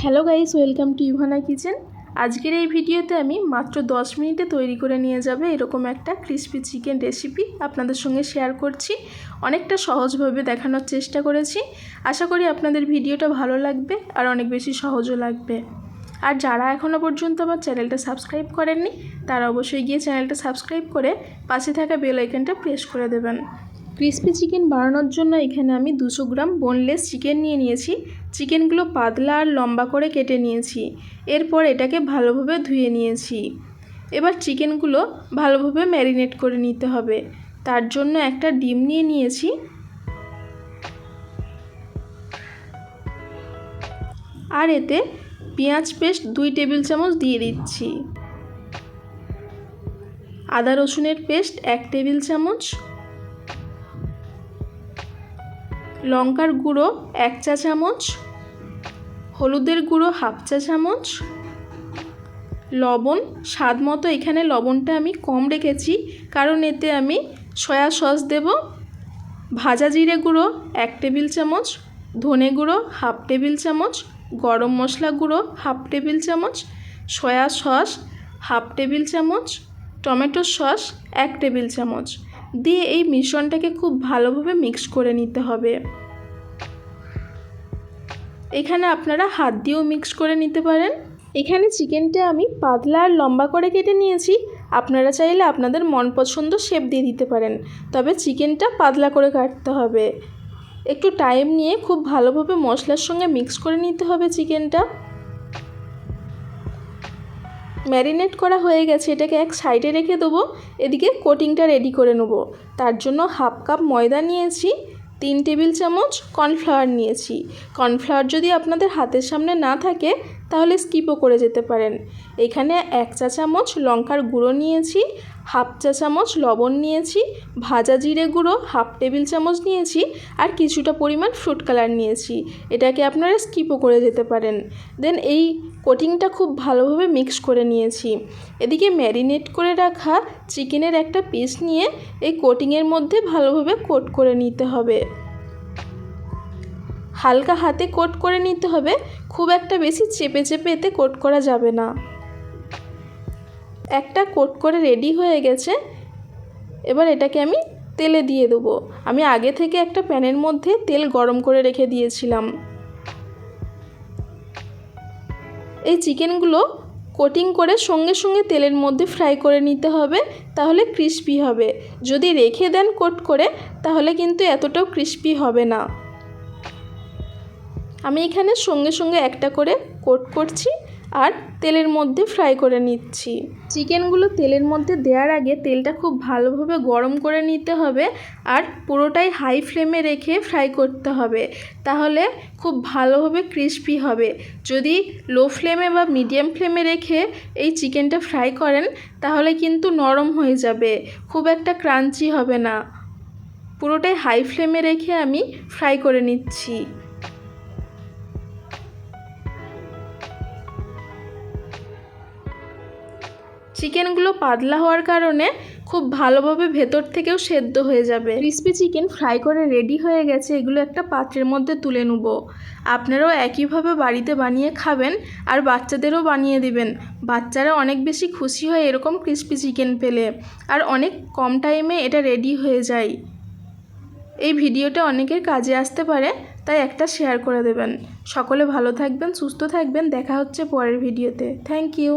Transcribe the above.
Hello guys, welcome to Ivana kitchen. আজকের এই ভিডিওতে আমি মাত্র 10 মিনিটে তৈরি করে নিয়ে যাবে এরকম একটা ক্রিস্পি চিকেন রেসিপি আপনাদের সঙ্গে শেয়ার করছি। অনেকটা সহজভাবে দেখানোর চেষ্টা করেছি। আশা করি আপনাদের ভিডিওটা ভালো লাগবে আর অনেক বেশি সহজও লাগবে। আর যারা এখনও পর্যন্ত আমার চ্যানেলটা সাবস্ক্রাইব করেননি তারা অবশ্যই গিয়ে চ্যানেলটা সাবস্ক্রাইব করে পাশে থাকা বেল আইকনটা প্রেস করে দেবেন। ক্রিস্পি চিকেন বানানোর জন্য এখানে আমি 200 গ্রাম বোনলেস চিকেন নিয়েছি। চিকেনগুলো পাতলা আর লম্বা করে কেটে নিয়েছি। এরপর এটাকে ভালোভাবে ধুয়ে নিয়েছি। এবার চিকেনগুলো ভালোভাবে ম্যারিনেট করে নিতে হবে। তার জন্য একটা ডিম নিয়েছি। আর এতে পেঁয়াজ পেস্ট 2 টেবিল চামচ দিয়ে দিচ্ছি। আদা রসুনের পেস্ট 1 টেবিল চামচ, লঙ্কার গুঁড়ো 1 চা চামচ, হলুদের গুঁড়ো 1/2 চা চামচ, লবণ স্বাদ মতো। এখানে লবণটা আমি কম রেখেছি কারণ এতে আমি সয়া সস দেব। ভাজা জিরে গুঁড়ো 1 টেবিল চামচ, ধনে গুঁড়ো 1/2 টেবিল চামচ, গরম মশলা গুঁড়ো 1/2 টেবিল চামচ, সয়া সস 1/2 টেবিল চামচ, টমেটো সস 1 টেবিল চামচ দিয়ে এই মিশ্রণটাকে খুব ভালোভাবে মিক্স করে নিতে হবে। এখানে আপনারা হাত দিয়েও মিক্স করে নিতে পারেন। এখানে চিকেনটা আমি পাতলা আর লম্বা করে কেটে নিয়েছি। আপনারা চাইলে আপনাদের মন পছন্দ শেপ দিয়ে দিতে পারেন, তবে চিকেনটা পাতলা করে কাটতে হবে। একটু টাইম নিয়ে খুব ভালোভাবে মশলার সঙ্গে মিক্স করে নিতে হবে চিকেনটা। ম্যারিনেট করা হয়ে গেছে, এটাকে এক সাইডে রেখে দেবো। এদিকে কোটিংটা রেডি করে নেব। তার জন্য 1/2 কাপ ময়দা নিয়েছি, 3 টেবিল চামচ কর্নফ্লাওয়ার নিয়েছি। কর্নফ্লাওয়ার যদি আপনাদের হাতের সামনে না থাকে তাহলে স্কিপও করে যেতে পারেন। এখানে 1 চা চামচ লঙ্কার গুঁড়ো নিয়েছি, 1/2 চা চামচ লবণ নিয়েছি, ভাজা জিরে গুঁড়ো 1/2 টেবিল চামচ নিয়েছি আর কিছুটা পরিমাণ ফ্রুট কালার নিয়েছি। এটাকে আপনারা স্কিপও করে যেতে পারেন। দেন এই কোটিংটা খুব ভালোভাবে মিক্স করে নিয়েছি। এদিকে ম্যারিনেট করে রাখা চিকেনের একটা পিস নিয়ে এই কোটিংয়ের মধ্যে ভালোভাবে কোট করে নিতে হবে। হালকা হাতে কোট করে নিতে হবে, খুব একটা বেশি চেপে চেপে এতে কোট করা যাবে না। একটা কোট করে রেডি হয়ে গেছে। এবার এটাকে আমি তেলে দিয়ে দেবো। আমি আগে থেকে একটা প্যানের মধ্যে তেল গরম করে রেখে দিয়েছিলাম। এই চিকেনগুলো কোটিং করে সঙ্গে সঙ্গে তেলের মধ্যে ফ্রাই করে নিতে হবে, তাহলে ক্রিস্পি হবে। যদি রেখে দেন কোট করে তাহলে কিন্তু এতটাও ক্রিস্পি হবে না। আমি এখানে সঙ্গে সঙ্গে একটা করে কোট করছি আর তেলের মধ্যে ফ্রাই করে নিচ্ছি। চিকেনগুলো তেলের মধ্যে দেওয়ার আগে তেলটা খুব ভালোভাবে গরম করে নিতে হবে আর পুরোটাই হাই ফ্লেমে রেখে ফ্রাই করতে হবে, তাহলে খুব ভালোভাবে ক্রিস্পি হবে। যদি লো ফ্লেমে বা মিডিয়াম ফ্লেমে রেখে এই চিকেনটা ফ্রাই করেন তাহলে কিন্তু নরম হয়ে যাবে, খুব একটা ক্রাঞ্চি হবে না। পুরোটাই হাই ফ্লেমে রেখে আমি ফ্রাই করে নিচ্ছি। চিকেনগুলো পাতলা হওয়ার কারণে খুব ভালোভাবে ভেতর থেকেও সেদ্ধ হয়ে যাবে। ক্রিস্পি চিকেন ফ্রাই করে রেডি হয়ে গেছে। এগুলো একটা পাত্রের মধ্যে তুলে নেব। আপনারাও একইভাবে বাড়িতে বানিয়ে খাবেন আর বাচ্চাদেরও বানিয়ে দিবেন। বাচ্চারা অনেক বেশি খুশি হয় এরকম ক্রিস্পি চিকেন পেলে, আর অনেক কম টাইমে এটা রেডি হয়ে যায়। এই ভিডিওটা অনেকের কাজে আসতে পারে, তাই একটা শেয়ার করে দেবেন। সকলে ভালো থাকবেন, সুস্থ থাকবেন। দেখা হচ্ছে পরের ভিডিওতে। Thank you.